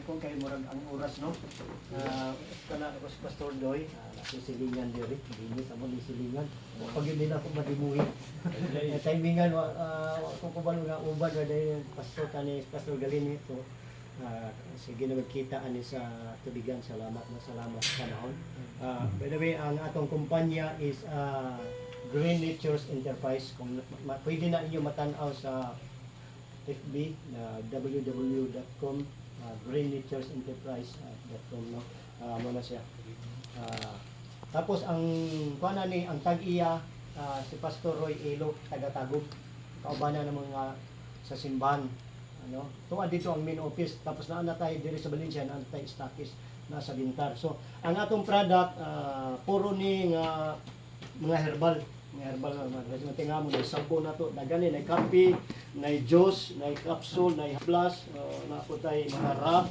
kung kayo murag ang oras no. Kana ako si Pastor Doy, nasisilingan diri, dinis amo ni silingan. Pag yun nila ko madimuhi. Timingan kung kubalo nga uban na dahil Pastor kani Pastor Galini to. Sige na magkita ani sa tubigan. Salamat sa panahon. By the way, ang atong kumpanya is Green Nature's Enterprise. Kung pwede na inyo matanaw sa FB na www.com greennaturesenterprise.com no. Muna siya. Tapos ang kuana ni ang tag-iya si Pastor Roy Elo taga-Tagum. Kaubana ng mga sa simbahan ano. Tuwa dito ang main office tapos naa tayo diri sa Valencia na tayo stockist nasa Bintar. So ang atong product puro ni mga herbal na tingnan mo na sabon na to dagani na kape na juice na capsule na plus na po tayo mga wrap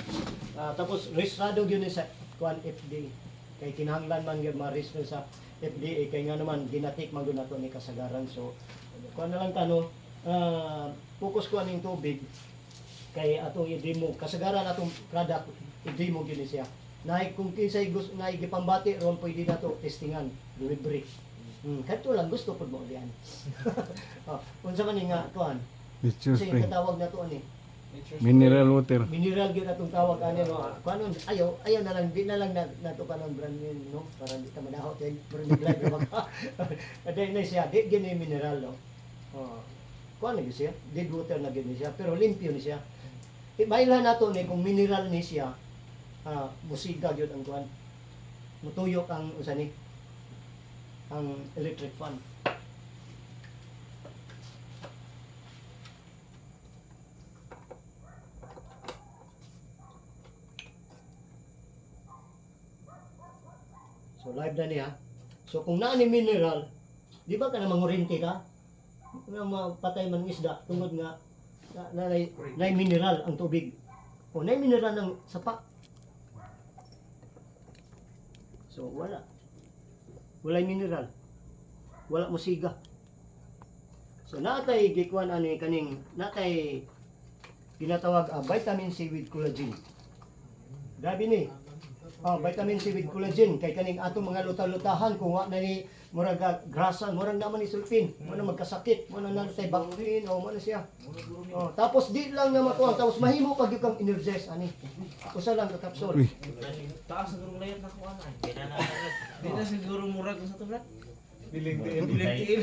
tapos registrado gyud ni sa kuan FDA kay kinahanglan man gyud ma-register sa FDA kay nga naman ginatik man gyud nato ni kasagaran. So kuan na lang kano focus ko aning tubig kay atong i-demo kasagaran atong product i-demo gyud ni siya na kung kinsay gusto na gipambati ron pwede nato testingan libre. Kadto lang gusto pud mo diyan. Unsa man ni nga kuan? Nature Kasi spring. katawag na to ani. Mineral water. Mineral gyud atong tawag ani no. Kuanon ayaw na lang di na lang nato kanon brand new no para di ta madaho kay brand new mag. Aday na siya di gini mineral no. Kuan ni siya? Dead water na gyud ni siya pero limpyo ni siya. Ibaylan nato ni kung mineral ni siya musiga gyud ang kuan. Mutuyok ang usa ni ang electric fan. So live na niya. So kung naa ni mineral, di ba ka na mangurinti ka? Nga mapatay man ng isda tungod nga na mineral ang tubig. Kung na mineral ng sapa. So wala. Walay mineral. Wala musiga. So natay gikuan ani kaning natay ginatawag vitamin C with collagen. Grabe ni. Vitamin C with collagen kay kaning atong mga luta-lutahan kung wa na ni murag grasa, murag naman ni sulfin, mo na magkasakit, mo na natay bacteria o mo na siya. Tapos di lang na matuang tapos mahimo pag kang energize ani. Usa lang ka capsule. Taas na gurong layat na ko anay. Di na siguro murag sa to brad. Biling Dilim-dilim.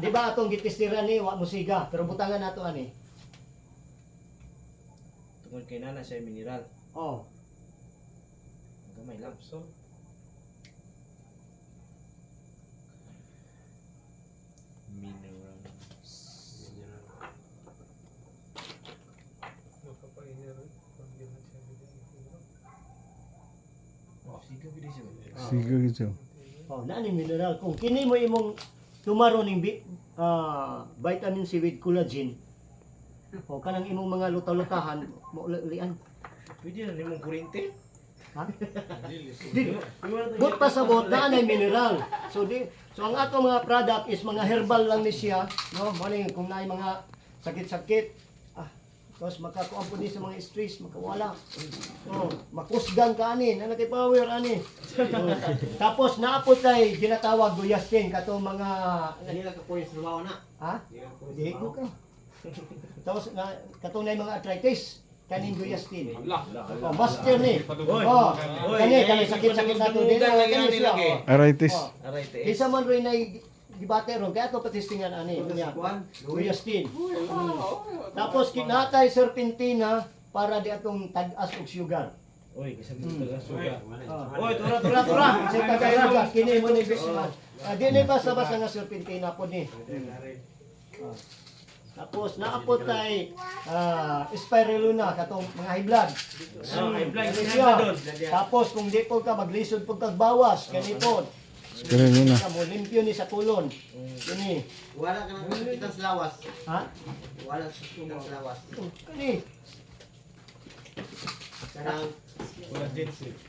Di ba atong gitestiran ni wa musiga pero butangan nato ani. Tungod kay nana siya mineral. Oh. Gamay lang. So, mineral. Oh, siga gid siya. Sigo ito. Naani mineral kung kini mo imong tumaro ning vitamin C with collagen. Kanang imong mga luta-lutahan mo lian. Pwede na nimong kurente. Ha? But pasabot na anay mineral. So ang ato mga product is mga herbal lang ni siya, no? Morning kung naay mga sakit-sakit, tapos makakuan po din sa mga stress, makawala. Makusgan ka ani, na kay power ani. Tapos naapot tay ginatawag guyastin katong mga Kanila ka points lumawa na. ha? Di ko ka. Tapos katong naay mga arthritis, kaning guyastin. Master ni. Kani sakit-sakit nato din. Kani siya. Arthritis. Aray te. Isa man rin ay gibate ron kaya to patistingan ani niya. Guyastin. Tapos kinatay serpentina para di atong tag-as og sugar. Oy, kisag gusto ka suga. Oy, tura. Sa tagay kini mo ni bisma. Di ni basta-basta nga serpentina po ni. Tapos naapot tay spirulina katong mga high blood. High blood, Siya. Tapos kung di po ka maglisod po kag bawas kanipod. Spirulina. Mo limpyo ni sa tulon. Kini. Wala ka nang kita sa lawas. Ha? Wala sa kita sa lawas. Kani. Kanang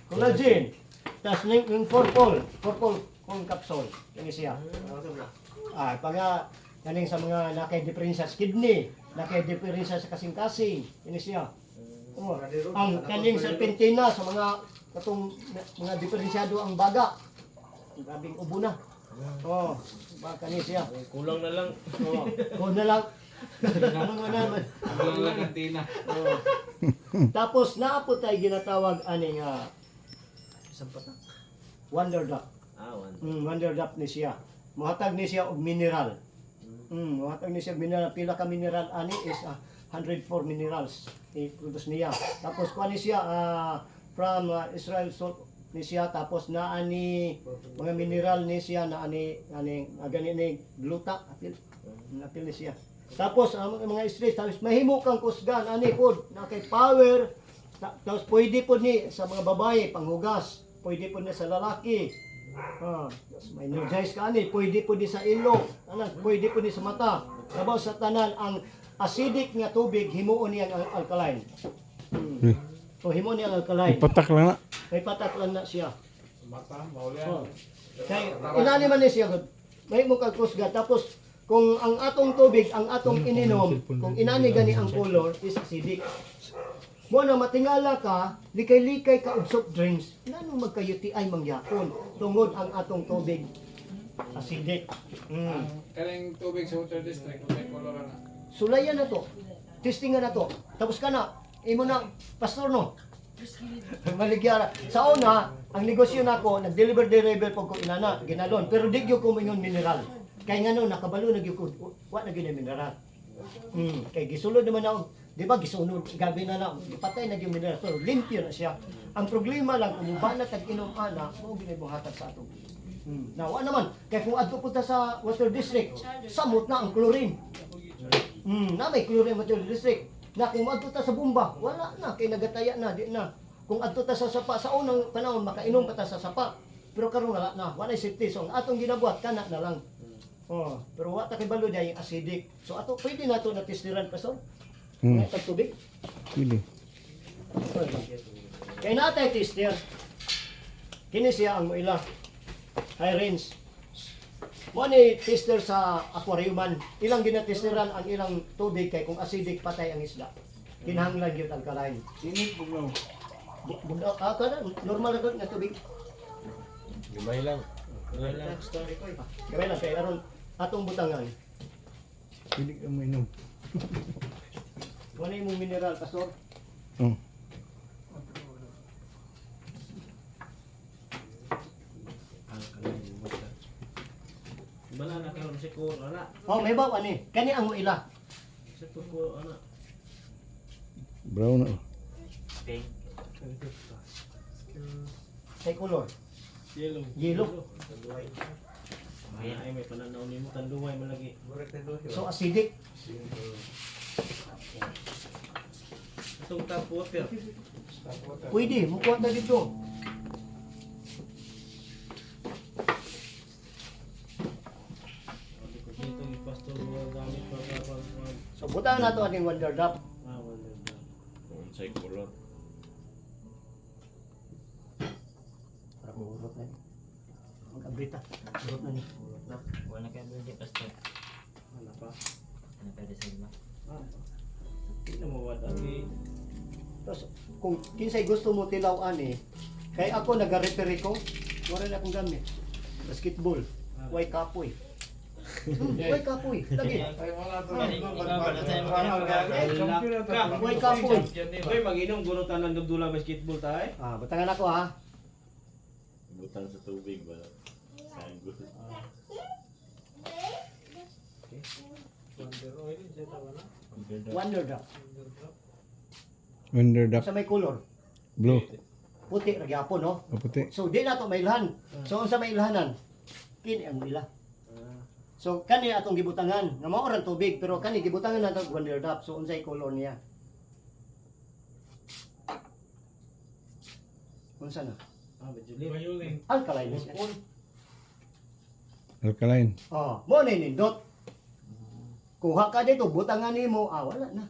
Collagen. Tas yung purple kung capsule. Kini siya. Pag kaning sa mga nakay diferensya sa kidney, nakay diferensya sa kasing-kasing. Kini siya. Oh, ang kaning serpentina sa mga diferensyado ang baga. Grabing ubo na. Oh, ba kani siya. Kulang na lang. Oh, ko na lang. Ano naman. Kulang lang ang tina. Oh. Tapos naapot ay ginatawag ani nga Isang patak. wonder drop. One. Wonder drop ni siya. Muhatag ni siya og mineral. Muhatag ni siya og mineral. Pila ka mineral ani is 104 minerals i-produce niya. Tapos kuha ni siya from Israel salt ni siya, tapos naani mga mineral ni siya naani gani ni gluta apil ni siya. Tapos ang mga stress tapos mahimo kang kusgan ani pod na kay power. Tapos pwede po ni sa mga babae panghugas, pwede po ni sa lalaki. Tapos may energize ka ani, pwede po ni sa ilong, pwede po ni sa mata. Sabaw sa tanan ang acidic nga tubig himuon niya ang alkaline. So himuon niya ang alkaline. Ipatak lang na. May patak lang na siya. Mata, bawal yan. Kaya inani man ni siya gud. May mo kagkusga tapos kung ang atong tubig, ang atong ininom, kung inani gani ang color is acidic. Mo na matingala ka, likay-likay ka og soft drinks, nanong magka-UTI mangyapon tungod ang atong tubig acidic. Kaling tubig sa Water District, may kolor na. Sulayan na to. Testingan na to. Tapos ka na, imo na, pastor no. Maligyara. Sa una, ang negosyo nako, nag-deliver po ko inana, ginalon. Pero di gyud ko mingon mineral. Kay ngano nakabalo na gyud ko, wa na gyud na mineral. Kay gisulod naman ako, di ba gisunod, gabi na lang, gipatay na gyud mineral. Pero limpyo na siya. Ang problema lang, kung ba na tag-inom ana, mo ginibuhatag sa ato. Nawa naman, kay kung adto punta sa Water District, samot na ang chlorine. Na may chlorine Water District. Na kung adto ta sa bomba, wala na, kay nagataya na, di na. Kung adto ta sa sapa, sa unang panahon, makainom pa ta sa sapa. Pero karon wala na, wala safety. So, ang atong ginabuhat, kana na lang. Pero wala ta kay balo dahil acidic. So, ato, pwede na ito na testiran, Pastor? Ngayon tubig? Pwede. Kaya natay tester. Kini siya ang ila. High range. Mo ni tester sa aquariuman. Ilang ginatesteran ang ilang tubig kay kung acidic patay ang isda. Kinahanglan gyud alkaline. Sinit bugnaw. Kada normal na nga tubig. Gimay lang. Gimay lang. Kaya lang kay aron atong butangan. Pwede ka mainom. Wala imong mineral pastor. Oh. Bala na karon si ko ana. May bawa ni. Kani ang ila. Si ko ana. Brown na. Pink. Kay color. Yellow. Yellow. Tanduay. Ay may pananaw nimo tanduay malagi. So acidic. Itong tap water. Pwede, mukuha na dito. Dito ni pastor gamit para So butang na to ating wonder drop. wala na. Kung say color. Para maurot na ni. Mag-abrita. Urot na ni. Wala kayo birthday pastor. Ano pa? Ano pwede sa iba? Hindi na mawad ani. Tapos kung kinsay gusto mo tilaw ani, kay ako nag-referee ko, wala na akong gamit. Basketball. Way kapoy. Way kapoy. Lagi. Ay, wala to. Way kapoy. Hoy mag-inom guro tanan dugdula basketball tay. Butangan ako ha. Butang sa tubig ba? Sanggol. Wonder oil, siya tawa na. Wonder drop. Wonder duck. Sa may color. Blue. Puti ra gyapon no. O puti. So di na to mailhan. So unsa may ilhanan? Kini ang ila. So kani atong gibutangan, nga mao ra tubig pero kani gibutangan nato wonder drop. So unsay color niya? Unsa na? Medyo Violin. Alkaline na siya. Alkaline. Mo na nindot. Kuha ka dito, butangan nimo, wala na.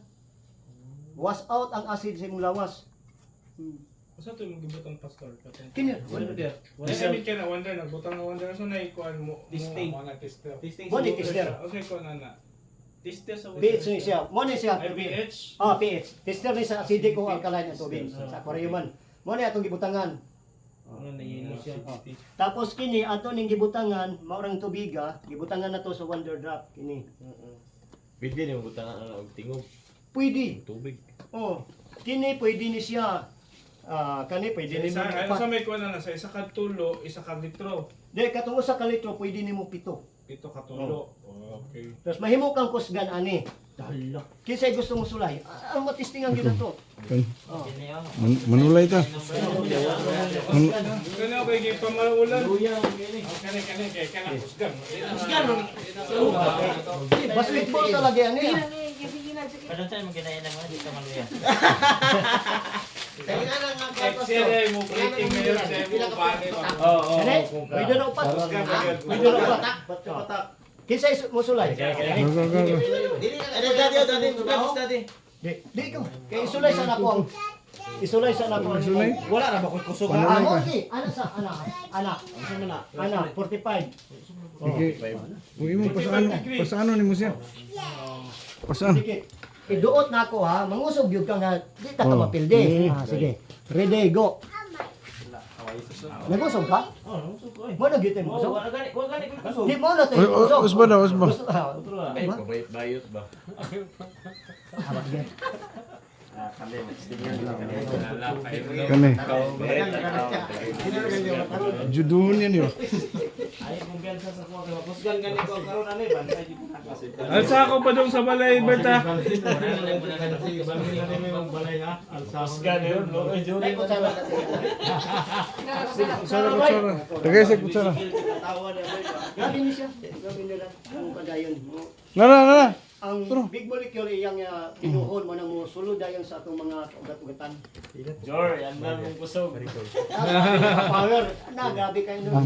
Wash out ang acid sa imong lawas. Asa to yung gibutang pastor? Kini, wonder. Wala sabi ka na wonder, nagbutang na wonder. So na ikuan mo. Testing. Mo na tester. Testing Body tester. O sa ikuan na na. Tester sa pH ni siya. Mo ni siya. pH. pH. Tester ni sa acidic o alkaline ang tubig sa aquarium man. Mo ni atong gibutangan. Ano na yelo siya. Tapos kini ato ning gibutangan, maurang tubiga, gibutangan na to sa wonder drop kini. Pwede niyo butangan ang tingog. Pwede. Tubig. Oh, kini pwede ni siya. Kani pwede ni Isa, ano sa may kuha na sa isa ka tulo, isa ka litro. Di katong usa ka litro pwede nimo pito. Ito ka tulo. Okay. Tapos mahimo kang kusgan ani. Dala. Kinsay gusto mo sulay? Ang matistingan gyud to. Oh. Manulay ta. Kani ako kay pamalulan. Kani kay kusgan. Basketball talaga ani. Pero saan mo ginahin ng mga dito maluya? Kaya nga lang ang Sila mo breaking mayor sa mo pare. Kani? Pwede na upat. Pwede na upat. Kinsay mo sulay? Go, go, go, go. Dili na Ano dati dati. Di ko. Kay isulay sa nako ang isulay sa nako ang Isulay? Wala na ba ko kusog Paano? ha? okay. Ano sa anak? Anak 45. Sige. Uy mo pasaano ni mo siya? Pasaan? Sige. Iduot na ako ha. Mangusog yun ka nga. Di ta ka mapildi. Sige. Ready, go. Nagusog ka? Oh, nusog ko eh. Mo na gitin mo. Wala gani ko kusog. Di mo na tayo usog. Usba daw, usba. Ay, pabayot bayot ba? Kani. Juduhon yan yun. Ay kumpiyansa sa ko. Kusgan gani ko karon ani ba? Alsa ako pa dong sa balay beta. Kusgan yun. Ay, kung saan natin. Kutsara, kutsara. Tagay sa kutsara. Gabi ni siya. Gabi nila. Ang padayon mo. Nara. Ang big molecule iyang tinuhon mo nang mo sulod dayon sa atong mga ugat-ugatan. Jor, yan na mong kusog. Power. Grabe kayo nun.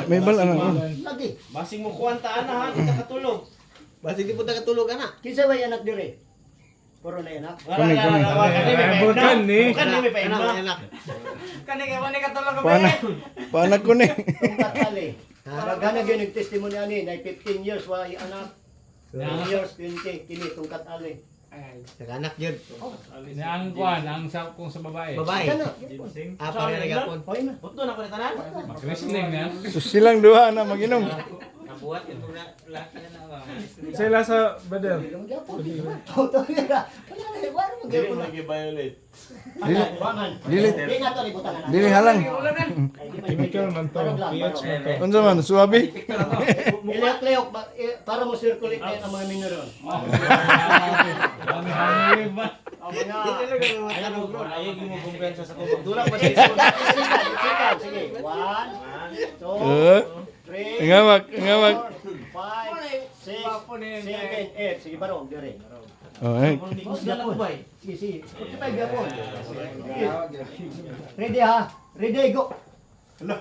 May bal ano. Lagi. Basing mo kuwantaan na ha, di ka katulog. Basta di po nakatulog anak. Kinsa way anak dire? Puro na anak. Kani, kani. Bukan ni. Bukan ni may pain Anak, mo. anak. Kani ka man katulog ka Paanak ko ni. Tungkat kali. Gana gyud nag-testimony ani na 15 years wa anak. 10 years 20 kini tungkat ali. Nag-anak yun. Ang kuan, ang sa kung sa babae. Babae. Kana. Pare na gapon. Hoy na. Buto na ko ni tanan. Wrestling na. So silang duha na maginom. Nabuhat yung mga lahat na ba? Sila sa badel. Auto nila. Wala na wala mo Dili gyud. nag-violate. Dili. Wangan. Dili. Di na to libutan na. Dili halang. Chemical man to. pH man to. Unsa man suwabi? Ileok-leok para mo circulate na ang mga mineral. Ang mga Ayaw mo kumpiyansa sa ko. Dulak pa siya. sige. 1 2 3 Ngawak, ngawak. 5 6 7 8 sige barong dire. Oh, ay. Kusgan ako ba eh? Sige, sige. 45 gapon. Ready ha? Ready, go. Ano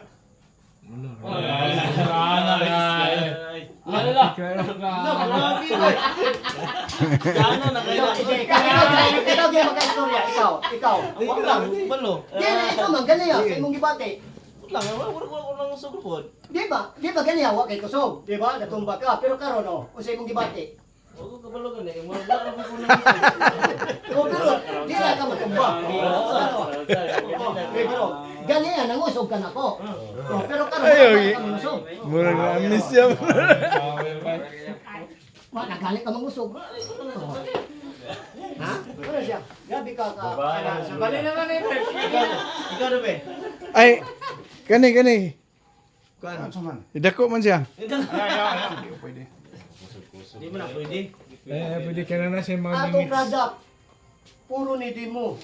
na kayo? Ikaw gyud maka-istorya, ikaw. Wala lang, balo. Dili ikaw man ganiya sa imong gibati. Wala wala lang usog po. Di ba ganiya wa kay kusog, di ba? Natumba ka, pero karon no, usa imong gibati. Wala ka balo gani, wala lang ko na. O pero di na ka matumba. Pero ganiya nangusog ka nako. Pero karon Ayaw, wala ka mangusog. Murag na amnesia. Wa nagalit ka mangusog. Ha? Ano siya? Gabi ka ka. Sa bali naman eh. Ikaw na ba? Ay. Kani. Kuan. Idako man siya. Di mo na pwede. Pwede ka na sa mga Atong product, puro ni mo.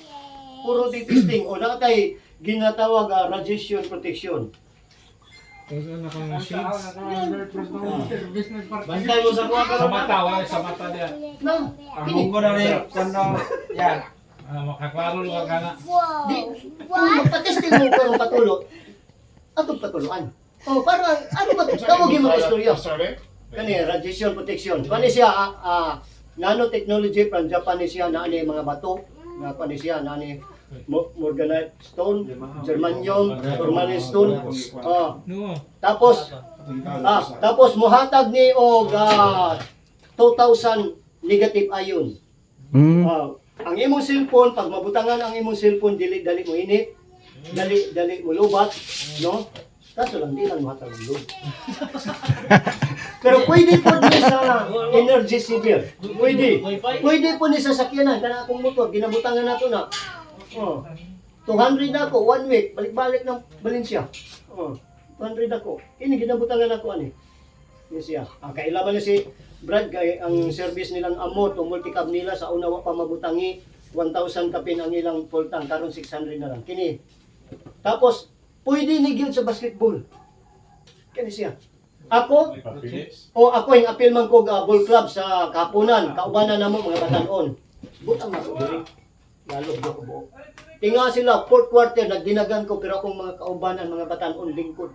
Puro di testing. O nakatay ginatawag radiation protection. Bantay mo sa kuha ka Sa mata, wala sa mata niya. No, Ang kini. munggo na rin. Kano, yan. Makaklaro lang ka na. Di, kung magpa-testing mo pero patulot, atong patuluan. O, para, ano ba, kamo gi mag-istorya. Kani, radiation protection. Kani siya, nanotechnology from Japan ni siya, na ano yung mga bato, na kani siya, na ano Morganite stone, germanium, tourmaline stone. No. Tapos muhatag ni og 2,000 negative ion. Mm. Ang imong cellphone, pag mabutangan ang imong cellphone, dali mo init, dali mo lubat, no? Kaso lang, di lang matang loob. Pero pwede po ni sa energy saver. Pwede po ni sa sakyanan. Kana akong motor, ginabutangan nato na. 200 na ako, 1 week, balik-balik ng Valencia. 200 ako. Ini ginabutangan ako ani. Yes siya. Kailaban na si Brad kay ang service nilang amot o multicab nila sa una wa pa mabutangi 1,000 kapin ang ilang full tank karon 600 na lang. Kini. Tapos pwede ni gyud sa basketball. Kani siya. Ako ako yung apil man ko ball club sa Kapunan, kaubanan namo mga batanon. Butang na ko diri. Lalog ko buo. Tinga sila fourth quarter nagdinagan ko pero akong mga kaubanan mga batanon lingkod.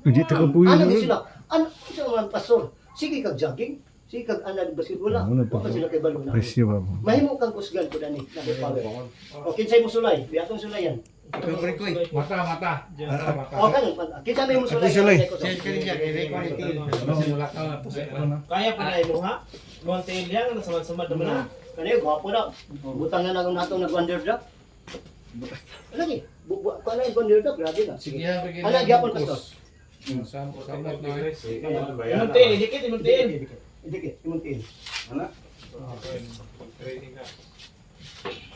Di ta kapuyo. Ano di sila? Ano sa mga pastor? Sige kag jogging, sige kag anad basketball. Ano pa? Wa pa sila kay balo na. Presyo ba? Mahimo kang kusgan ko dani na power. O kinsay mo sulay? Biatong sulayan. Pagpre ko eh. Mata. O kanang kinsay mo sulay? sulay. Share ka rin siya. Kaya ko ni Til. Wala ka na. Kaya pa na mo ha? Buwan tayo liang, nasamad-samad naman ha? Kani gwapo na. Butangan na natong nag-wonder drop. Lagi. Kana yung wonder drop grabe na. Sige yan. Ana gyapon pastor. Samot na. Imuntiin, idikit, imuntiin. Idikit, imuntiin.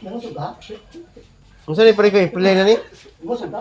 Nangusog ka? Kung saan ni pare ko eh. Play na ni? Nangusog ka?